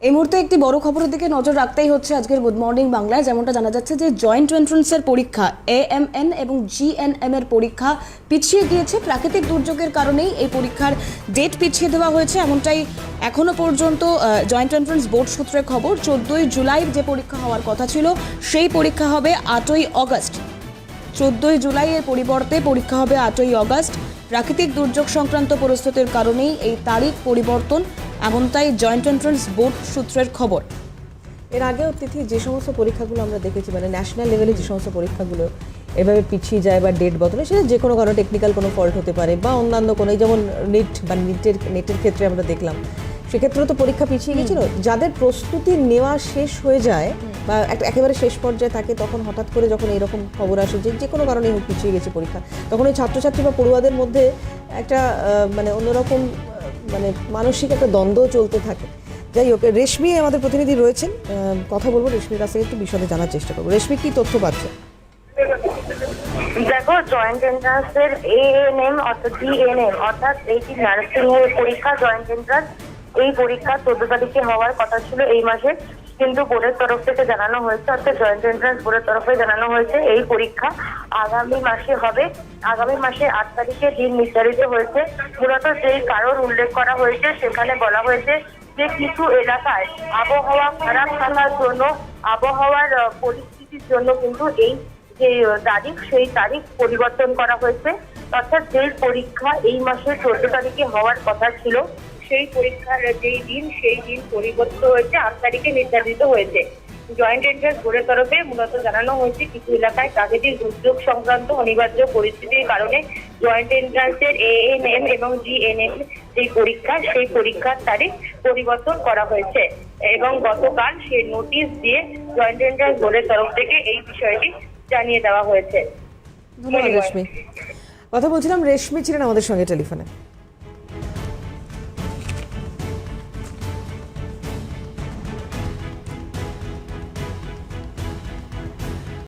এই মুহূর্তে একটি বড় খবরের দিকে নজর রাখতেই হচ্ছে আজকের গুড মর্নিং বাংলায়। যেমনটা জানা যাচ্ছে যে জয়েন্ট এন্ট্রান্সের পরীক্ষা AMN এবং GNM এর পরীক্ষা পিছিয়ে গিয়েছে। প্রাকৃতিক দুর্যোগের কারণেই এই পরীক্ষার ডেট পিছিয়ে দেওয়া হয়েছে, এমনটাই এখনো পর্যন্ত জয়েন্ট এন্ট্রান্স বোর্ড সূত্রে খবর। 14ই জুলাই যে পরীক্ষা হওয়ার কথা ছিল সেই পরীক্ষা হবে 8ই অগস্ট। 14ই জুলাই এর পরিবর্তে পরীক্ষা হবে 8ই অগস্ট। প্রাকৃতিক দুর্যোগ সংক্রান্ত পরিস্থিতির কারণেই এই তারিখ পরিবর্তন, এমনটাই জয়েন্ট এন্ট্রান্স বোর্ড সূত্রের খবর। এর আগেও তিথি যে সমস্ত পরীক্ষাগুলো আমরা দেখেছি, মানে ন্যাশনাল লেভেলে যে সমস্ত পরীক্ষাগুলো এভাবে পিছিয়ে যায় বা ডেট বদলে, সেটা যে কোনো কারণে টেকনিক্যাল কোনো ফল্ট হতে পারে বা অন্যান্য কোনো, যেমন নিট বা নেটের ক্ষেত্রে আমরা দেখলাম, সেক্ষেত্রেও তো পরীক্ষা পিছিয়ে গেছিল। যাদের প্রস্তুতি নেওয়া শেষ হয়ে যায় বা একেবারে শেষ পর্যায়ে থাকে, তখন হঠাৎ করে যখন এরকম খবর আসে যে কোনো কারণে পিছিয়ে গেছে পরীক্ষা, তখন ওই ছাত্রছাত্রী বা পড়ুয়াদের মধ্যে একটা মানে অন্যরকম মানে মানসিক একটা দ্বন্দ্ব চলতে থাকে। যাই হোক, রেশমি আমাদের প্রতিনিধি রয়েছেন, কথা বলবো রেশমির কাছে, একটু বিশদে জানার চেষ্টা করবো। রেশমি, কি তথ্য পাচ্ছে? দেখো, জয়েন্ট এন্ট্রান্সের ANM অর্থাৎ GNM অর্থাৎ এই যে নার্সিং এর পরীক্ষা, জয়েন্ট এন্ট্রান্স, এই পরীক্ষা 14 তারিখে হওয়ার কথা ছিল এই মাসে, কিন্তু বোর্ডের তরফ থেকে জানানো হয়েছে, অর্থাৎ জয়েন্ট এন্ট্রান্স বোর্ডের তরফে জানানো হয়েছে এই পরীক্ষা আগামী মাসে হবে। আগামী মাসে 8 তারিখে দিন নির্ধারিত হয়েছে। মূলত যেই কারণ উল্লেখ করা হয়েছে সেখানে বলা হয়েছে যে কিছু এলাকায় আবহাওয়া খারাপ থাকার জন্য, আবহাওয়ার পরিস্থিতির জন্য কিন্তু এই যে তারিখ, সেই তারিখ পরিবর্তন করা হয়েছে। অর্থাৎ যেই পরীক্ষা এই মাসের 14 তারিখে হওয়ার কথা ছিল, সেই পরীক্ষার যেই দিন, সেই দিন পরিবর্তিত হয়েছে, 8 তারিখে নির্ধারিত হয়েছে। জয়েন্ট এন্ট্রান্স বোর্ডের তরফে মূলত জানানো হয়েছে কিছু এলাকায় প্রাকৃতিক দুর্যোগ সংক্রান্ত অনিবার্য পরিস্থিতির কারণে জয়েন্ট এন্ট্রান্সের ANM এবং GNM যে পরীক্ষা, সেই পরীক্ষার তারিখ পরিবর্তন করা হয়েছে এবং গতকাল সেই নোটিশ দিয়ে জয়েন্ট এন্ট্রান্স বোর্ডের তরফ থেকে এই বিষয়টি জানিয়ে দেওয়া হয়েছে। ধন্যবাদ রেশমি। কথা বলছিলাম, রেশমি ছিলেন আমাদের সঙ্গে টেলিফোনে।